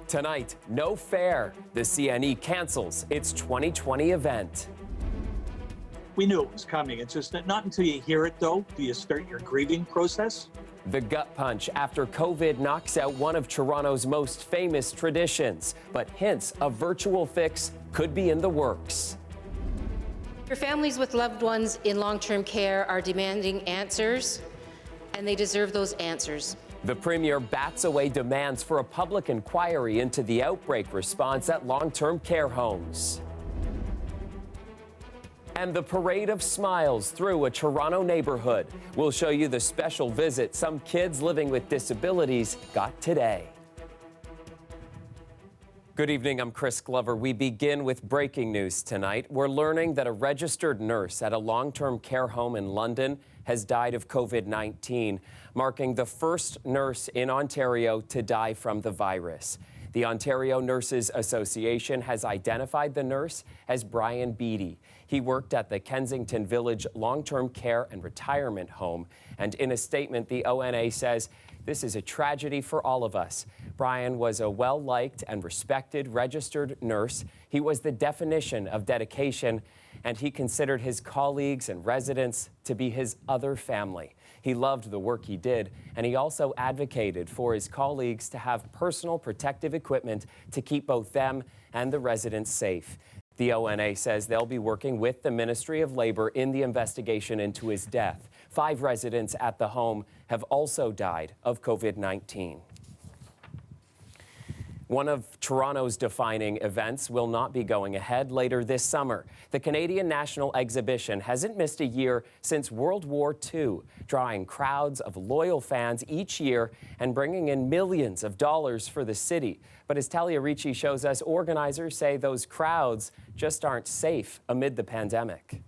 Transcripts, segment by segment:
Tonight, no fair. The CNE cancels its 2020 event. We knew it was coming. It's just that not until you hear it, though, do you start your grieving process. The gut punch after COVID knocks out one of Toronto's most famous traditions, but hints a virtual fix could be in the works. Your families with loved ones in long-term care are demanding answers, and they deserve those answers. The Premier bats away demands for a public inquiry into the outbreak response at long-term care homes. And the parade of smiles through a Toronto neighborhood. We'll show you the special visit some kids living with disabilities got today. Good evening, I'm Chris Glover. We begin with breaking news tonight. We're learning that a registered nurse at a long-term care home in London has died of COVID-19, marking the first nurse in Ontario to die from the virus. The Ontario Nurses Association has identified the nurse as Brian Beattie. He worked at the Kensington Village Long-Term Care and Retirement Home, and in a statement, the ONA says, "This is a tragedy for all of us. Brian was a well-liked and respected registered nurse. He was the definition of dedication, and he considered his colleagues and residents to be his other family. He loved the work he did, and he also advocated for his colleagues to have personal protective equipment to keep both them and the residents safe." The ONA says they'll be working with the Ministry of Labour in the investigation into his death. 5 residents at the home have also died of COVID-19. One of Toronto's defining events will not be going ahead later this summer. The Canadian National Exhibition hasn't missed a year since World War II, drawing crowds of loyal fans each year and bringing in millions of dollars for the city. But as Talia Ricci shows us, organizers say those crowds just aren't safe amid the pandemic.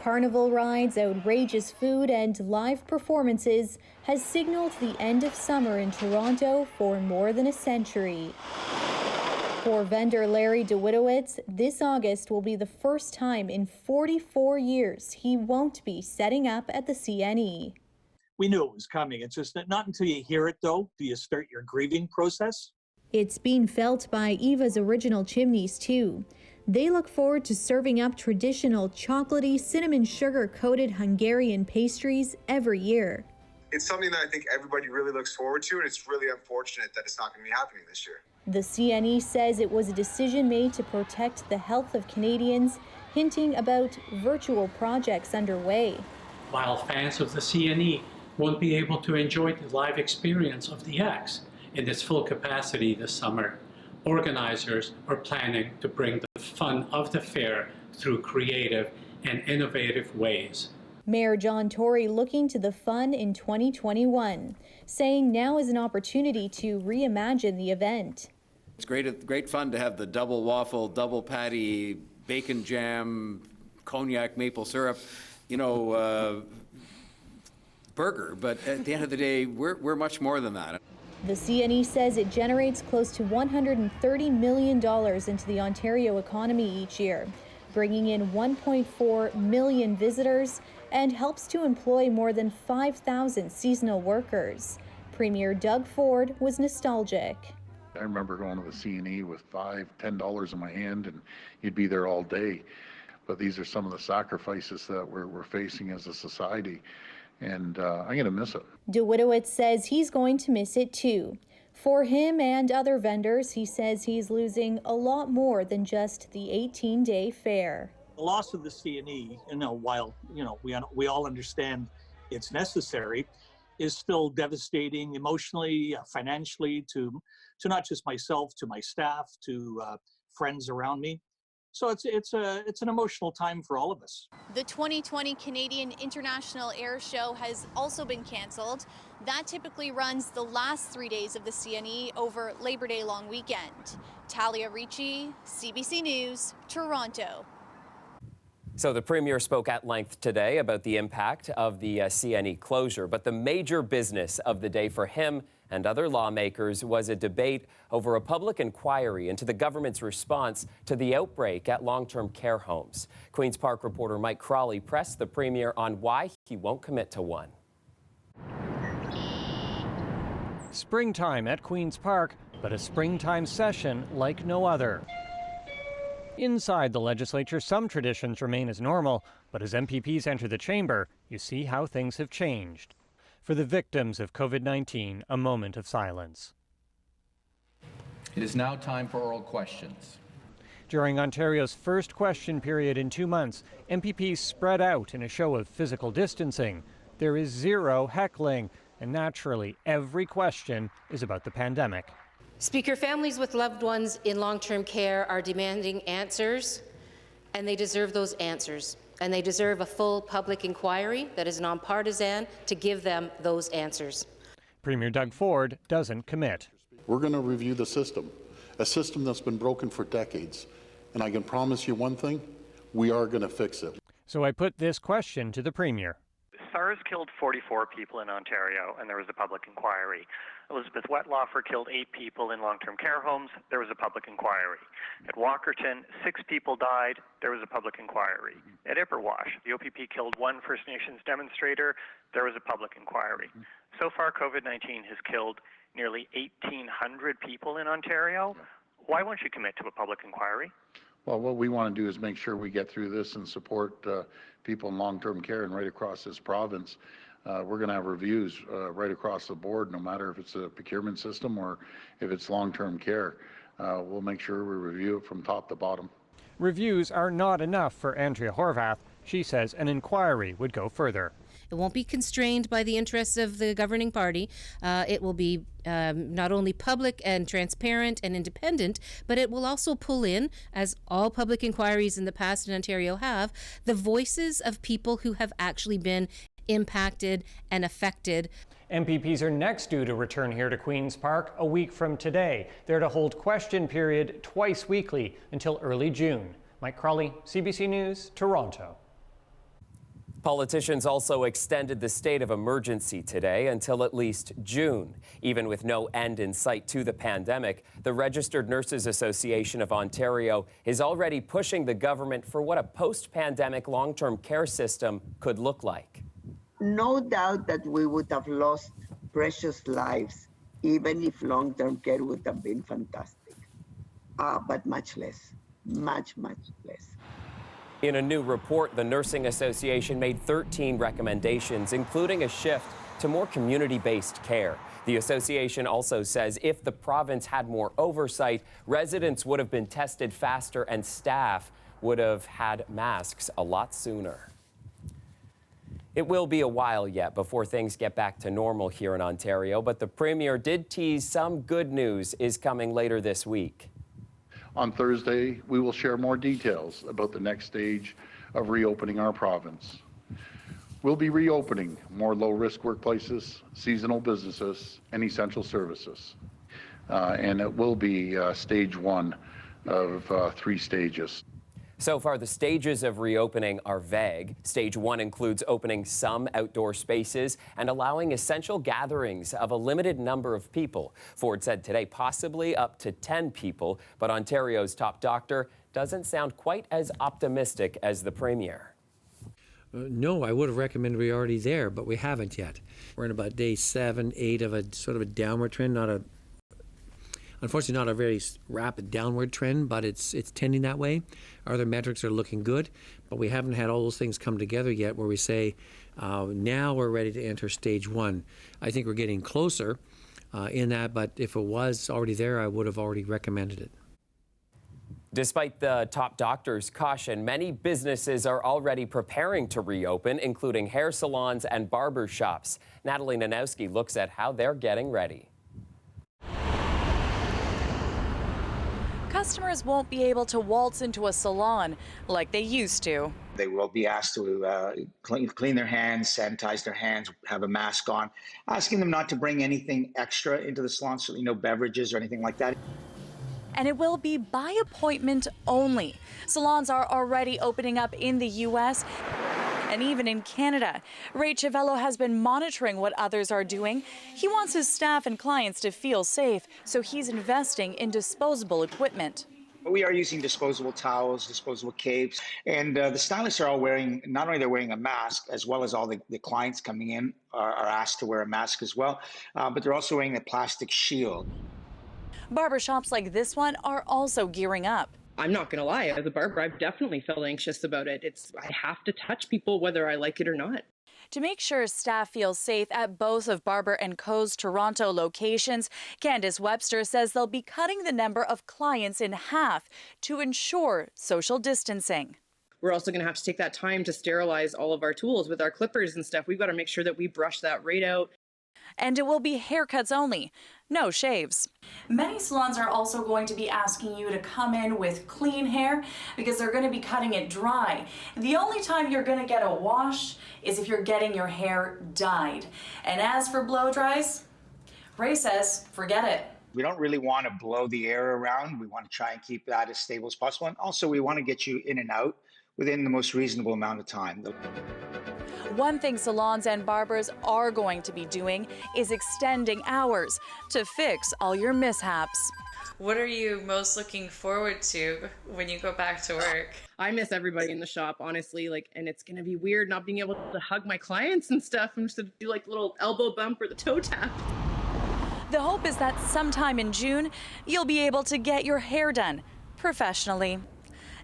Carnival rides, outrageous food, and live performances has signaled the end of summer in Toronto for more than a century. For vendor Larry DeWitowitz, this August will be the first time in 44 years he won't be setting up at the CNE. We knew it was coming. It's just that not until you hear it, though, do you start your grieving process. It's been felt by Eva's original chimneys, too. They look forward to serving up traditional chocolatey, cinnamon sugar-coated Hungarian pastries every year. It's something that I think everybody really looks forward to, and it's really unfortunate that it's not going to be happening this year. The CNE says it was a decision made to protect the health of Canadians, hinting about virtual projects underway. While fans of the CNE won't be able to enjoy the live experience of the acts in its full capacity this summer, organizers are planning to bring the fun of the fair through creative and innovative ways. Mayor John Tory looking to the fun in 2021, saying now is an opportunity to reimagine the event. It's great fun to have the double waffle, double patty, bacon jam, cognac, maple syrup, burger. But at the end of the day, we're much more than that. The CNE says it generates close to $130 million into the Ontario economy each year, bringing in 1.4 million visitors and helps to employ more than 5,000 seasonal workers. Premier Doug Ford was nostalgic. I remember going to the CNE with $5, $10 in my hand, and you'd be there all day. But these are some of the sacrifices that we're facing as a society. And I'm going to miss it. DeWitowitz says he's going to miss it too. For him and other vendors, he says he's losing a lot more than just the 18-day fair. The loss of the CNE, while we all understand it's necessary, is still devastating emotionally, financially to not just myself, to my staff, to friends around me. So it's an emotional time for all of us. The 2020 Canadian International Air Show has also been canceled. That typically runs the last 3 days of the CNE over Labor Day long weekend. Talia Ricci, CBC News, Toronto. So the Premier spoke at length today about the impact of the CNE closure, but the major business of the day for him and other lawmakers was a debate over a public inquiry into the government's response to the outbreak at long-term care homes. Queen's Park reporter Mike Crawley pressed the Premier on why he won't commit to one. Springtime at Queen's Park, but a springtime session like no other. Inside the legislature, some traditions remain as normal, but as MPPs enter the chamber, you see how things have changed. For the victims of COVID-19, a moment of silence. It is now time for oral questions. During Ontario's first question period in 2 months, MPPs spread out in a show of physical distancing. There is zero heckling, and naturally, every question is about the pandemic. Speaker, families with loved ones in long-term care are demanding answers, and they deserve those answers. And they deserve a full public inquiry that is nonpartisan to give them those answers. Premier Doug Ford doesn't commit. We're going to review the system, a system that's been broken for decades. And I can promise you one thing, we are going to fix it. So I put this question to the Premier. SARS killed 44 people in Ontario, and there was a public inquiry. Elizabeth Wettlaufer killed 8 people in long-term care homes. There was a public inquiry. At Walkerton, 6 people died. There was a public inquiry. At Ipperwash, the OPP killed 1 First Nations demonstrator. There was a public inquiry. So far, COVID-19 has killed nearly 1,800 people in Ontario. Why won't you commit to a public inquiry? Well, what we want to do is make sure we get through this and support people in long-term care and right across this province. We're going to have reviews right across the board, no matter if it's a procurement system or if it's long-term care. We'll make sure we review it from top to bottom. Reviews are not enough for Andrea Horvath. She says an inquiry would go further. It won't be constrained by the interests of the governing party. It will be not only public and transparent and independent, but it will also pull in, as all public inquiries in the past in Ontario have, the voices of people who have actually been impacted and affected. MPPs are next due to return here to Queen's Park a week from today. They're to hold question period twice weekly until early June. Mike Crawley, CBC News, Toronto. Politicians also extended the state of emergency today until at least June. Even with no end in sight to the pandemic, the Registered Nurses Association of Ontario is already pushing the government for what a post-pandemic long-term care system could look like. No doubt that we would have lost precious lives, even if long-term care would have been fantastic, but much less, much less. In a new report, the Nursing Association made 13 recommendations, including a shift to more community-based care. The association also says if the province had more oversight, residents would have been tested faster and staff would have had masks a lot sooner. It will be a while yet before things get back to normal here in Ontario, but the Premier did tease some good news is coming later this week. On Thursday, we will share more details about the next stage of reopening our province. We'll be reopening more low-risk workplaces, seasonal businesses, and essential services. And it will be stage 1 of 3 stages. So far, the stages of reopening are vague. Stage 1 includes opening some outdoor spaces and allowing essential gatherings of a limited number of people. Ford said today possibly up to 10 people, but Ontario's top doctor doesn't sound quite as optimistic as the Premier. No, I would have recommended we were already there, but we haven't yet. We're in about day 7, 8 of a sort of a downward trend, unfortunately not a very rapid downward trend, but it's tending that way. Our other metrics are looking good, but we haven't had all those things come together yet where we say, now we're ready to enter stage 1. I think we're getting closer in that, but if it was already there, I would have already recommended it. Despite the top doctor's caution, many businesses are already preparing to reopen, including hair salons and barber shops. Natalie Nanowski looks at how they're getting ready. Customers won't be able to waltz into a salon like they used to. They will be asked to clean their hands, sanitize their hands, have a mask on, asking them not to bring anything extra into the salon, certainly no beverages or anything like that. And it will be by appointment only. Salons are already opening up in the U.S. and even in Canada. Ray Ciavello has been monitoring what others are doing. He wants his staff and clients to feel safe, so he's investing in disposable equipment. We are using disposable towels, disposable capes, and the stylists are all wearing, not only they're wearing a mask, as well as all the clients coming in are asked to wear a mask as well, but they're also wearing a plastic shield. Barbershops like this one are also gearing up. I'm not going to lie, as a barber, I've definitely felt anxious about it. I have to touch people whether I like it or not. To make sure staff feel safe at both of Barber & Co.'s Toronto locations, Candace Webster says they'll be cutting the number of clients in half to ensure social distancing. We're also going to have to take that time to sterilize all of our tools with our clippers and stuff. We've got to make sure that we brush that right out. And it will be haircuts only, no shaves. Many salons are also going to be asking you to come in with clean hair because they're going to be cutting it dry. The only time you're going to get a wash is if you're getting your hair dyed. And as for blow dries, Ray says, forget it. We don't really want to blow the air around. We want to try and keep that as stable as possible. And also, we want to get you in and out within the most reasonable amount of time. One thing salons and barbers are going to be doing is extending hours to fix all your mishaps. What are you most looking forward to when you go back to work? I miss everybody in the shop, honestly, and it's going to be weird not being able to hug my clients and stuff and just to do like the little elbow bump or the toe tap. The hope is that sometime in June, you'll be able to get your hair done professionally.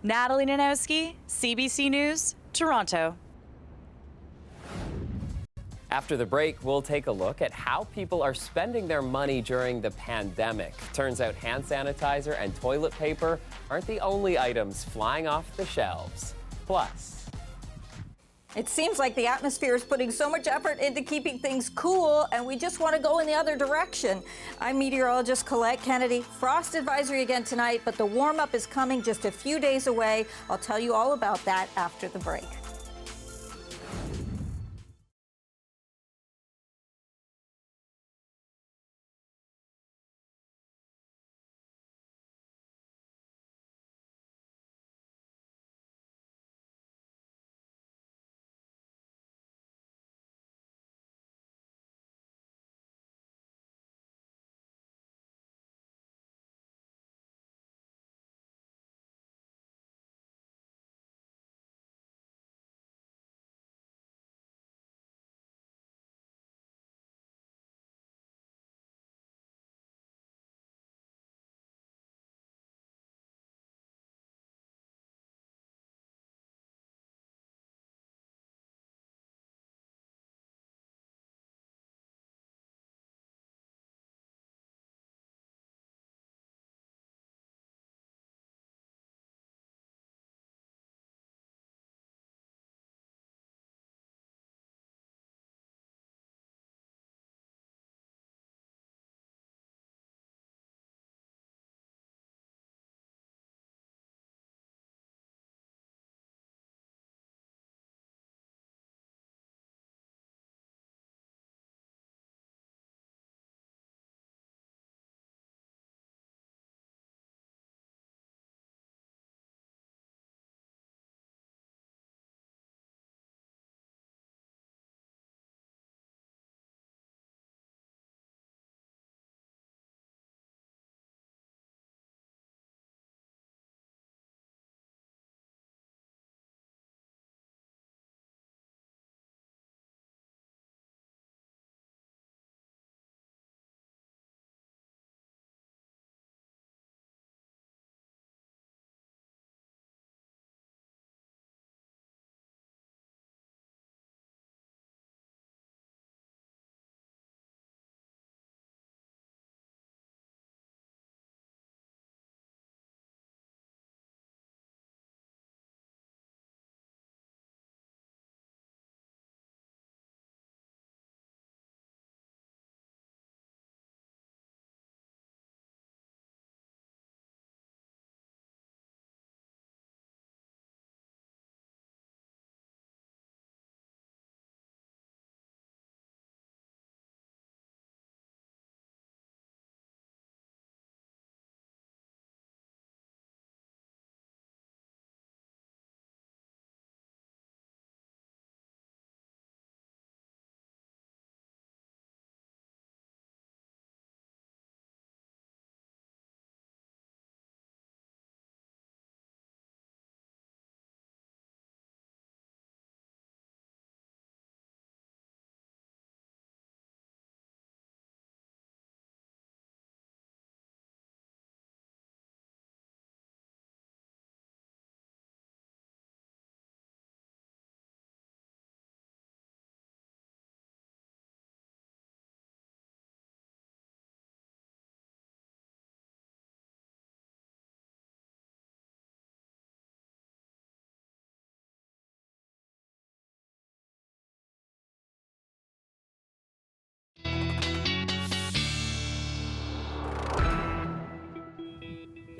Natalie Nanowski, CBC News, Toronto. After the break, we'll take a look at how people are spending their money during the pandemic. Turns out hand sanitizer and toilet paper aren't the only items flying off the shelves. Plus, it seems like the atmosphere is putting so much effort into keeping things cool, and we just want to go in the other direction. I'm meteorologist Colette Kennedy. Frost advisory again tonight, but the warm-up is coming just a few days away. I'll tell you all about that after the break.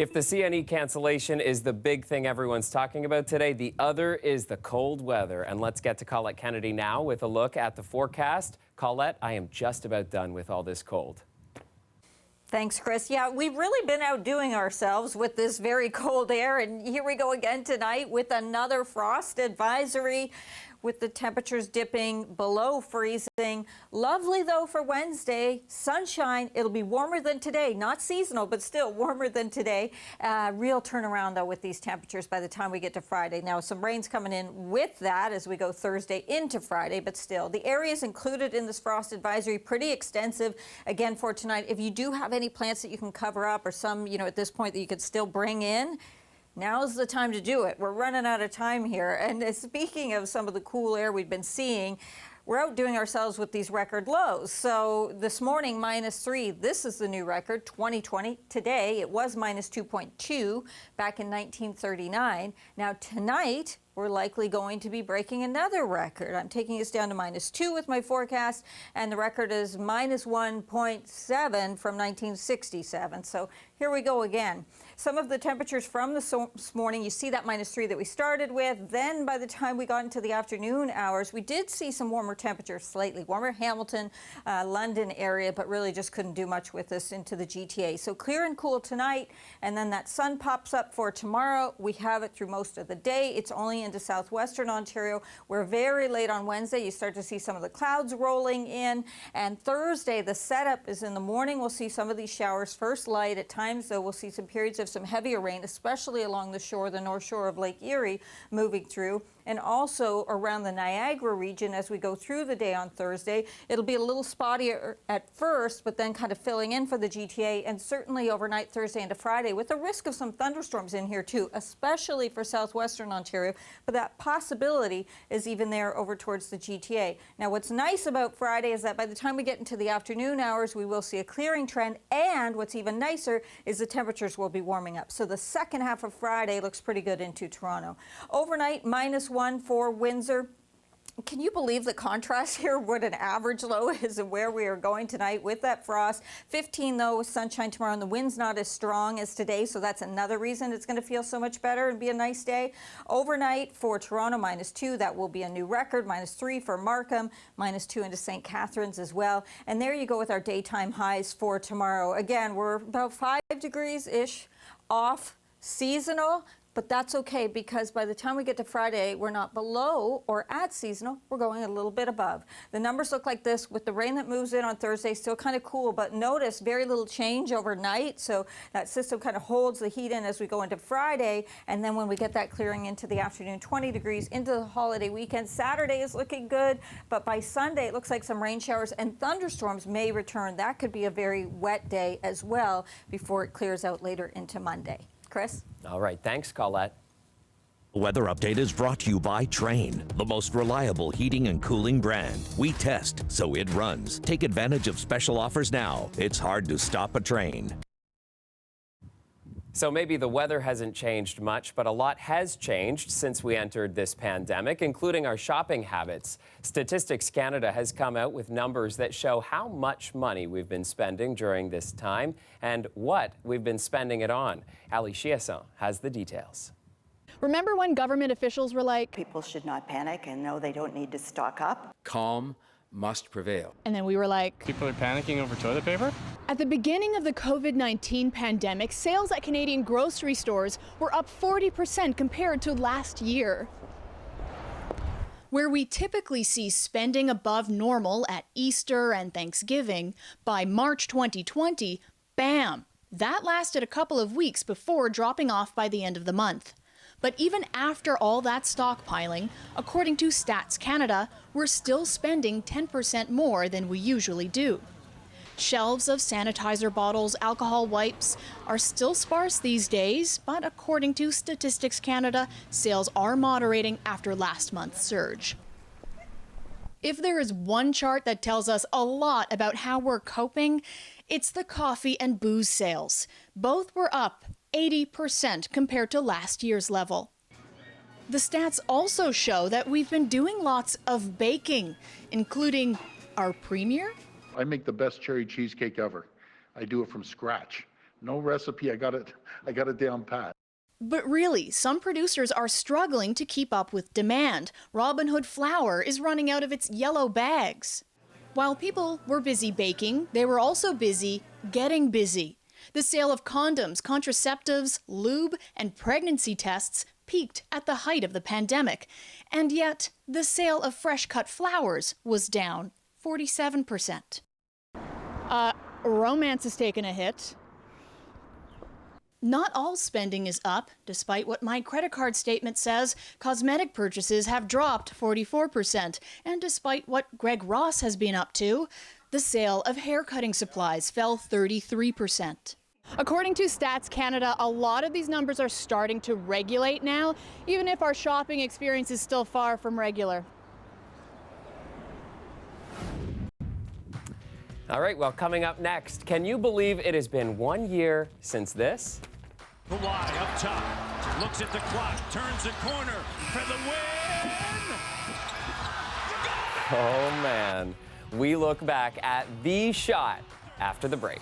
If the CNE cancellation is the big thing everyone's talking about today, the other is the cold weather. And let's get to Colette Kennedy now with a look at the forecast. Colette, I am just about done with all this cold. Thanks, Chris. Yeah, we've really been outdoing ourselves with this very cold air, and here we go again tonight with another frost advisory, with the temperatures dipping below freezing. Lovely, though, for Wednesday. Sunshine. It'll be warmer than today. Not seasonal, but still warmer than today. Real turnaround, though, with these temperatures by the time we get to Friday. Now, some rain's coming in with that as we go Thursday into Friday, but still. The areas included in this frost advisory, pretty extensive, again, for tonight. If you do have any plants that you can cover up or some, at this point that you could still bring in, now's the time to do it. We're running out of time here. And speaking of some of the cool air we've been seeing, we're outdoing ourselves with these record lows. So this morning, -3, this is the new record, 2020. Today, it was -2.2 back in 1939. Now tonight, we're likely going to be breaking another record. I'm taking us down to -2 with my forecast, and the record is -1.7 from 1967. So here we go again. Some of the temperatures from this morning, you see that -3 that we started with. Then by the time we got into the afternoon hours, we did see some warmer temperatures, slightly warmer. Hamilton, London area, but really just couldn't do much with us into the GTA. So clear and cool tonight, and then that sun pops up for tomorrow. We have it through most of the day. It's only into southwestern Ontario. We're very late on Wednesday. You start to see some of the clouds rolling in. And Thursday, the setup is in the morning. We'll see some of these showers first light. At times, though, we'll see some periods of some heavier rain, especially along the shore, the north shore of Lake Erie, moving through. And also around the Niagara region as we go through the day on Thursday. It'll be a little spottier at first, but then kind of filling in for the GTA, and certainly overnight Thursday into Friday with the risk of some thunderstorms in here too, especially for southwestern Ontario. But that possibility is even there over towards the GTA. Now, what's nice about Friday is that by the time we get into the afternoon hours, we will see a clearing trend, and what's even nicer is the temperatures will be warming up. So the second half of Friday looks pretty good into Toronto. Overnight, -1 for Windsor. Can you believe the contrast here, what an average low is and where we are going tonight with that frost? 15, though, with sunshine tomorrow, and the wind's not as strong as today, so that's another reason it's going to feel so much better and be a nice day. Overnight for Toronto, -2. That will be a new record. -3 for Markham, -2 into St. Catharines as well. And there you go with our daytime highs for tomorrow. Again, we're about 5 degrees-ish off seasonal. But that's okay, because by the time we get to Friday, we're not below or at seasonal. We're going a little bit above. The numbers look like this with the rain that moves in on Thursday, still kind of cool, but notice very little change overnight. So that system kind of holds the heat in as we go into Friday. And then when we get that clearing into the afternoon, 20 degrees into the holiday weekend. Saturday is looking good, but by Sunday, it looks like some rain showers and thunderstorms may return. That could be a very wet day as well before it clears out later into Monday. Chris? All right. Thanks, Colette. Weather update is brought to you by Trane, the most reliable heating and cooling brand. We test, so it runs. Take advantage of special offers now. It's hard to stop a Trane. So maybe the weather hasn't changed much, but a lot has changed since we entered this pandemic, including our shopping habits. Statistics Canada has come out with numbers that show how much money we've been spending during this time and what we've been spending it on. Ali Chiasson has the details. Remember when government officials were like, people should not panic and know they don't need to stock up? Calm must prevail. And then we were like, people are panicking over toilet paper? At the beginning of the COVID-19 pandemic, sales at Canadian grocery stores were up 40% compared to last year. Where we typically see spending above normal at Easter and Thanksgiving, by March 2020, bam, that lasted a couple of weeks before dropping off by the end of the month. But even after all that stockpiling, according to Stats Canada, we're still spending 10% more than we usually do. Shelves of sanitizer bottles, alcohol wipes are still sparse these days, but according to Statistics Canada, sales are moderating after last month's surge. If there is one chart that tells us a lot about how we're coping, it's the coffee and booze sales. Both were up 80% compared to last year's level. The stats also show that we've been doing lots of baking, including our premier. I make the best cherry cheesecake ever. I do it from scratch. No recipe. I got it down pat. But really, some producers are struggling to keep up with demand. Robin Hood flour is running out of its yellow bags. While people were busy baking, they were also busy getting busy. The sale of condoms, contraceptives, lube, and pregnancy tests peaked at the height of the pandemic. And yet, the sale of fresh-cut flowers was down 47%. Romance has taken a hit. Not all spending is up. Despite what my credit card statement says, cosmetic purchases have dropped 44%. And despite what Greg Ross has been up to, the sale of hair cutting supplies fell 33%. According to Stats Canada, a lot of these numbers are starting to regulate now, even if our shopping experience is still far from regular. All right, well, coming up next, can you believe it has been 1 year since this? Kawhi up top, looks at the clock, turns the corner for the win! Oh, man. We look back at the shot after the break.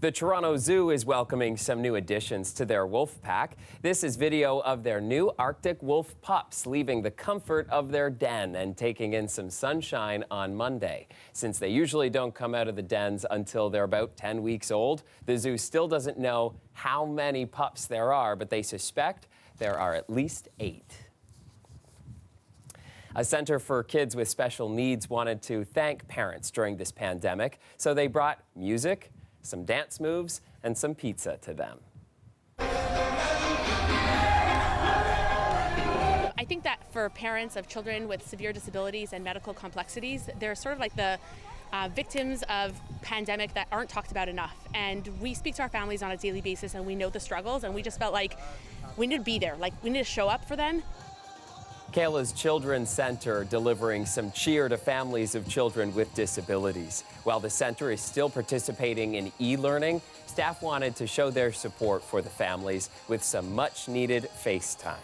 The Toronto Zoo is welcoming some new additions to their wolf pack. This is video of their new Arctic wolf pups leaving the comfort of their den and taking in some sunshine on Monday. Since they usually don't come out of the dens until they're about 10 weeks old, the zoo still doesn't know how many pups there are, but they suspect there are at least 8. A center for kids with special needs wanted to thank parents during this pandemic, so they brought music, some dance moves, and some pizza to them. I think that for parents of children with severe disabilities and medical complexities, they're sort of like the victims of pandemic that aren't talked about enough. And we speak to our families on a daily basis and we know the struggles, and we just felt like we need to be there, like we need to show up for them. Kayla's Children's Center delivering some cheer to families of children with disabilities. While the center is still participating in e-learning, staff wanted to show their support for the families with some much-needed FaceTime.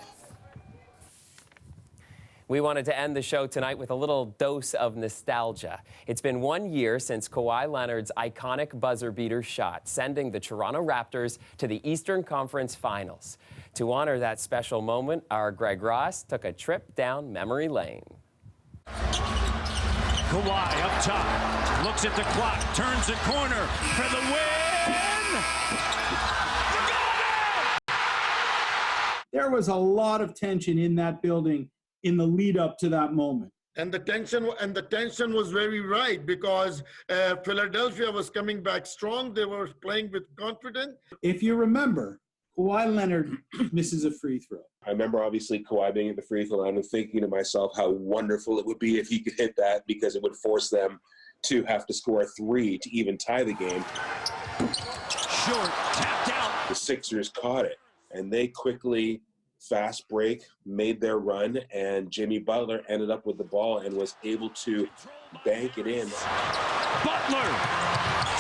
We wanted to end the show tonight with a little dose of nostalgia. It's been 1 year since Kawhi Leonard's iconic buzzer beater shot, sending the Toronto Raptors to the Eastern Conference Finals. To honor that special moment, our Greg Ross took a trip down memory lane. Kawhi up top, looks at the clock, turns the corner for the win! There was a lot of tension in that building in the lead up to that moment. And the tension was very right, because Philadelphia was coming back strong. They were playing with confidence. If you remember, Kawhi Leonard misses a free throw. I remember obviously Kawhi being at the free throw line and thinking to myself how wonderful it would be if he could hit that, because it would force them to have to score a 3 to even tie the game. Short, tapped out. The Sixers caught it, and they quickly fast break, made their run, and Jimmy Butler ended up with the ball and was able to bank it in. Butler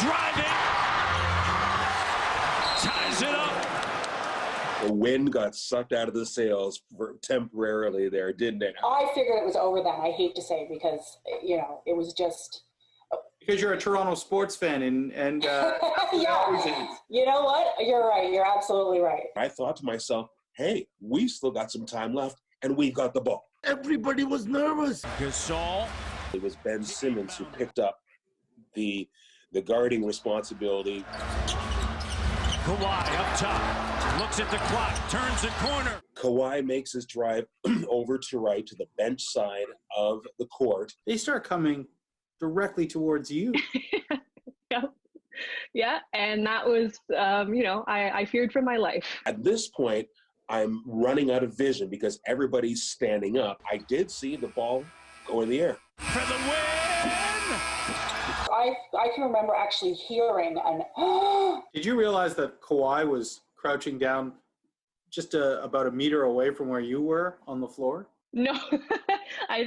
driving, ties it up. The wind got sucked out of the sails temporarily there, didn't it? I figured it was over then, I hate to say, because, you know, it was just... Because you're a Toronto sports fan, and yeah, you know what? You're right. You're absolutely right. I thought to myself, hey, we still got some time left, and we got the ball. Everybody was nervous. Gasol. It was Ben Simmons who picked up the guarding responsibility. Kawhi up top, looks at the clock, turns the corner. Kawhi makes his drive over to right to the bench side of the court. They start coming directly towards you. Yeah, and that was, you know, I feared for my life. At this point, I'm running out of vision because everybody's standing up. I did see the ball go in the air. For the win! I can remember actually hearing an Did you realize that Kawhi was crouching down just about a meter away from where you were on the floor? No, I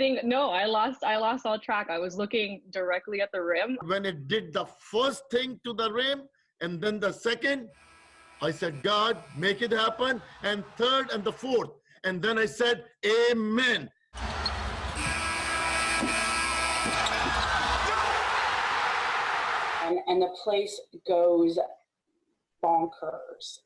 lost all track. I was looking directly at the rim. When it did the first thing to the rim and then the second, I said, God, make it happen. And third and the fourth. And then I said, amen. and the place goes bonkers.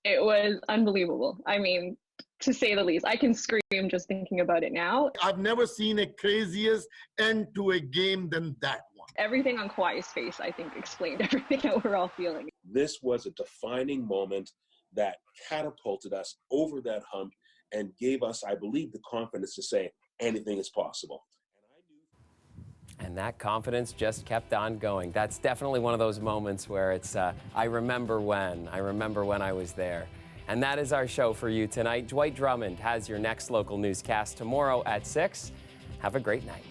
It was unbelievable. I mean, to say the least. I can scream just thinking about it now. I've never seen a craziest end to a game than that one. Everything on Kawhi's face, I think, explained everything that we're all feeling. This was a defining moment that catapulted us over that hump and gave us, I believe, the confidence to say anything is possible. And that confidence just kept on going. That's definitely one of those moments where it's, I remember when I was there. And that is our show for you tonight. Dwight Drummond has your next local newscast tomorrow at 6. Have a great night.